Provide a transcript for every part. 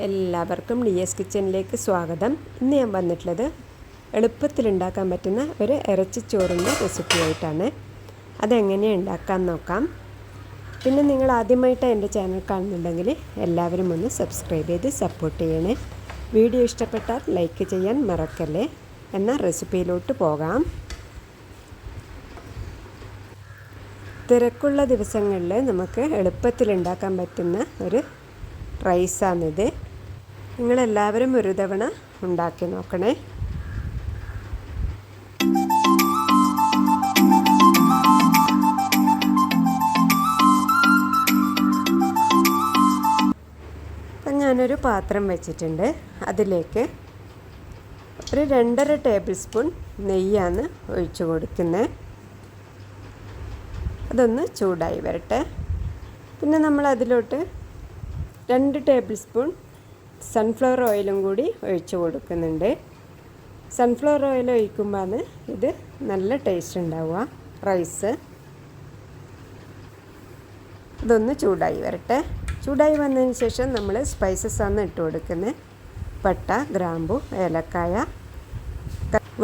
എല്ലാവർക്കും DS കിച്ചണിലേക്ക് സ്വാഗതം. ഇന്ന് ഞാൻ വന്നിട്ടുള്ളത് എളുപ്പത്തിൽ ഉണ്ടാക്കാൻ പറ്റുന്ന ഒരു ഇറച്ചിച്ചോറിൻ്റെ റെസിപ്പി ആയിട്ടാണ്. അതെങ്ങനെയാണ് ഉണ്ടാക്കാൻ നോക്കാം. പിന്നെ നിങ്ങൾ ആദ്യമായിട്ട് എൻ്റെ ചാനൽ കാണുന്നുണ്ടെങ്കിൽ എല്ലാവരും ഒന്ന് സബ്സ്ക്രൈബ് ചെയ്ത് സപ്പോർട്ട് ചെയ്യണേ. വീഡിയോ ഇഷ്ടപ്പെട്ടാൽ ലൈക്ക് ചെയ്യാൻ മറക്കല്ലേ. എന്നാൽ റെസിപ്പിയിലോട്ട് പോകാം. തിരക്കുള്ള ദിവസങ്ങളിൽ നമുക്ക് എളുപ്പത്തിൽ ഉണ്ടാക്കാൻ പറ്റുന്ന ഒരു റൈസാണിത്. നിങ്ങളെല്ലാവരും ഒരു തവണ ഉണ്ടാക്കി നോക്കണേ. അപ്പം ഞാനൊരു പാത്രം വെച്ചിട്ടുണ്ട്. അതിലേക്ക് ഒരു 2.5 ടേബിൾ സ്പൂൺ നെയ്യാണ് ഒഴിച്ചു കൊടുക്കുന്നത്. അതൊന്ന് ചൂടായി വരട്ടെ. പിന്നെ നമ്മൾ അതിലോട്ട് 2 ടേബിൾ സ്പൂൺ സൺഫ്ലവർ ഓയിലും കൂടി ഒഴിച്ച് കൊടുക്കുന്നുണ്ട്. സൺഫ്ലവർ ഓയിൽ ഒഴിക്കുമ്പോഴാണ് ഇത് നല്ല ടേസ്റ്റ് ഉണ്ടാവുക റൈസ്. ഇതൊന്ന് ചൂടായി വരട്ടെ. ചൂടായി വന്നതിന് ശേഷം നമ്മൾ സ്പൈസസ് ആണ് ഇട്ട് കൊടുക്കുന്നത്. പട്ട, ഗ്രാമ്പു, ഏലക്കായ,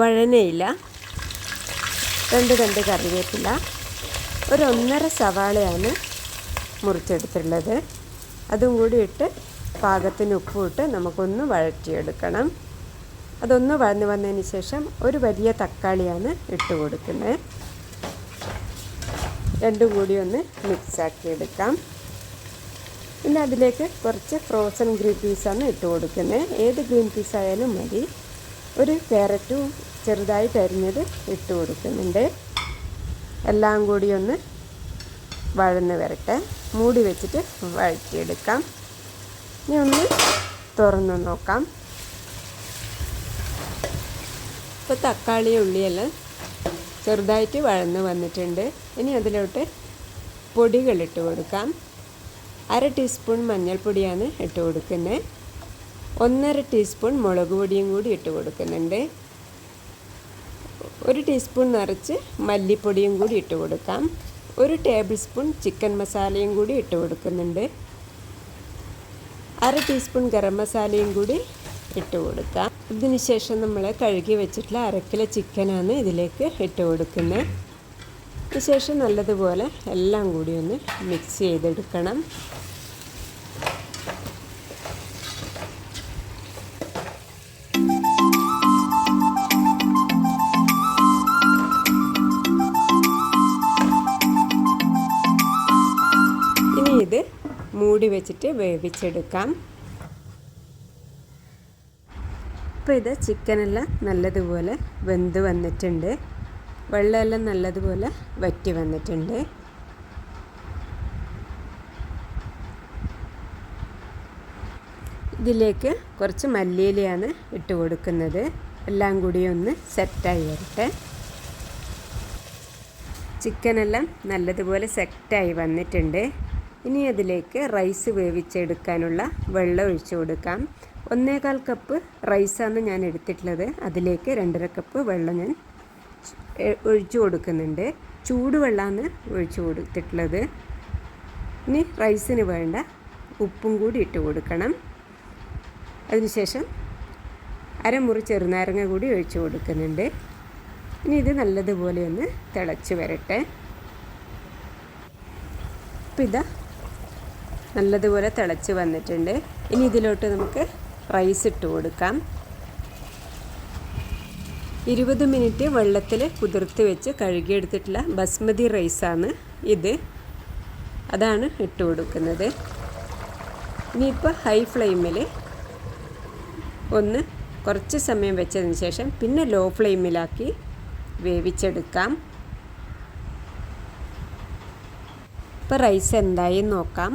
വഴനയില, 2 കറിവേപ്പില, ഒരു 1.5 സവാളയാണ് മുറിച്ചെടുത്തുള്ളത്. അതും കൂടി ഇട്ട് പാകത്തിന് ഉപ്പും ഇട്ട് നമുക്കൊന്ന് വഴറ്റിയെടുക്കണം. അതൊന്ന് വഴന്ന് വന്നതിന് ശേഷം ഒരു വലിയ തക്കാളിയാണ് ഇട്ട് കൊടുക്കുന്നത്. രണ്ടും കൂടി ഒന്ന് മിക്സാക്കി എടുക്കാം. പിന്നെ അതിലേക്ക് കുറച്ച് ഫ്രോസൺ ഗ്രീൻ പീസാണ് ഇട്ട് കൊടുക്കുന്നത്. ഏത് ഗ്രീൻ പീസ് ആയാലും മതി. ഒരു ക്യാരറ്റും ചെറുതായിട്ട് അരിഞ്ഞത് ഇട്ട് കൊടുക്കുന്നുണ്ട്. എല്ലാം കൂടി ഒന്ന് വഴന്ന് വരട്ടെ. മൂടി വെച്ചിട്ട് വഴറ്റിയെടുക്കാം. ഇനി ഒന്ന് തുറന്ന് നോക്കാം. ഇപ്പോൾ തക്കാളി ഉള്ളിയെല്ലാം ചെറുതായിട്ട് വഴന്ന് വന്നിട്ടുണ്ട്. ഇനി അതിലോട്ട് പൊടികളിട്ട് കൊടുക്കാം. 1/2 ടീസ്പൂൺ മഞ്ഞൾപ്പൊടിയാണ് ഇട്ട് കൊടുക്കുന്നത്. 1.5 ടീസ്പൂൺ മുളക് പൊടിയും കൂടി ഇട്ട് കൊടുക്കുന്നുണ്ട്. 1 ടീസ്പൂൺ നിറച്ച് മല്ലിപ്പൊടിയും കൂടി ഇട്ട് കൊടുക്കാം. 1 ടേബിൾ സ്പൂൺ ചിക്കൻ മസാലയും കൂടി ഇട്ട് കൊടുക്കുന്നുണ്ട്. 1/2 ടീസ്പൂൺ ഗരം മസാലയും കൂടി ഇട്ട് കൊടുക്കാം. ഇതിന് ശേഷം നമ്മൾ കഴുകി വെച്ചിട്ടുള്ള 1/2 കിലോ ചിക്കനാണ് ഇതിലേക്ക് ഇട്ട് കൊടുക്കുന്നത്. അതിന് ശേഷം നല്ലതുപോലെ എല്ലാം കൂടി ഒന്ന് മിക്സ് ചെയ്തെടുക്കണം. ഇനി ഇത് മൂടി വെച്ചിട്ട് വേവിച്ചെടുക്കാം. ഇപ്പോൾ ഇത് ചിക്കനെല്ലാം നല്ലതുപോലെ വെന്ത് വന്നിട്ടുണ്ട്. വെള്ളമെല്ലാം നല്ലതുപോലെ വറ്റി വന്നിട്ടുണ്ട്. ഇതിലേക്ക് കുറച്ച് മല്ലിയിലയാണ് ഇട്ട് കൊടുക്കുന്നത്. എല്ലാം കൂടി ഒന്ന് സെറ്റായി വരട്ടെ. ചിക്കനെല്ലാം നല്ലതുപോലെ സെറ്റായി വന്നിട്ടുണ്ട്. ഇനി അതിലേക്ക് റൈസ് വേവിച്ചെടുക്കാനുള്ള വെള്ളം ഒഴിച്ചു കൊടുക്കാം. 1.25 കപ്പ് റൈസാണ് ഞാൻ എടുത്തിട്ടുള്ളത്. അതിലേക്ക് 2.5 കപ്പ് വെള്ളം ഞാൻ ഒഴിച്ചു കൊടുക്കുന്നുണ്ട്. ചൂടുവെള്ളമാണ് ഒഴിച്ചു കൊടുത്തിട്ടുള്ളത്. ഇനി റൈസിന് വേണ്ട ഉപ്പും കൂടി ഇട്ട് കൊടുക്കണം. അതിനുശേഷം 1/2 മുറി ചെറുനാരങ്ങ കൂടി ഒഴിച്ചു കൊടുക്കുന്നുണ്ട്. ഇനി ഇത് നല്ലതുപോലെ ഒന്ന് തിളച്ച് വരട്ടെ. അപ്പോൾ ഇതാ നല്ലതുപോലെ തിളച്ച് വന്നിട്ടുണ്ട്. ഇനി ഇതിലോട്ട് നമുക്ക് റൈസ് ഇട്ട് കൊടുക്കാം. 20 മിനിറ്റ് വെള്ളത്തിൽ കുതിർത്ത് വെച്ച് കഴുകിയെടുത്തിട്ടുള്ള ബസ്മതി റൈസാണ് ഇത്. അതാണ് ഇട്ട് കൊടുക്കുന്നത്. ഇനിയിപ്പോൾ ഹൈ ഫ്ലെയിമിൽ ഒന്ന് കുറച്ച് സമയം വെച്ചതിന് ശേഷം പിന്നെ ലോ ഫ്ലെയിമിലാക്കി വേവിച്ചെടുക്കാം. ഇപ്പോൾ റൈസ് എന്തായി നോക്കാം.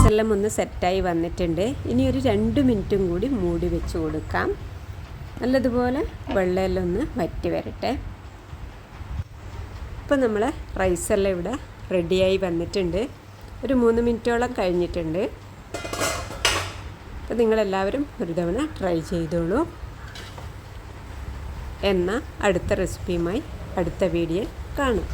എല്ലാം ഒന്ന് സെറ്റായി വന്നിട്ടുണ്ട്. ഇനി ഒരു 2 മിനിറ്റും കൂടി മൂടി വെച്ച് കൊടുക്കാം. നല്ലതുപോലെ വെള്ളമെല്ലാം ഒന്ന് വറ്റി വരട്ടെ. ഇപ്പോൾ നമ്മളെ റൈസെല്ലാം ഇവിടെ റെഡിയായി വന്നിട്ടുണ്ട്. ഒരു 3 മിനിറ്റോളം കഴിഞ്ഞിട്ടുണ്ട്. അപ്പോൾ നിങ്ങളെല്ലാവരും ഒരു തവണ ട്രൈ ചെയ്തോളൂ. എന്നാൽ അടുത്ത റെസിപ്പിയുമായി അടുത്ത വീഡിയോ കാണാം.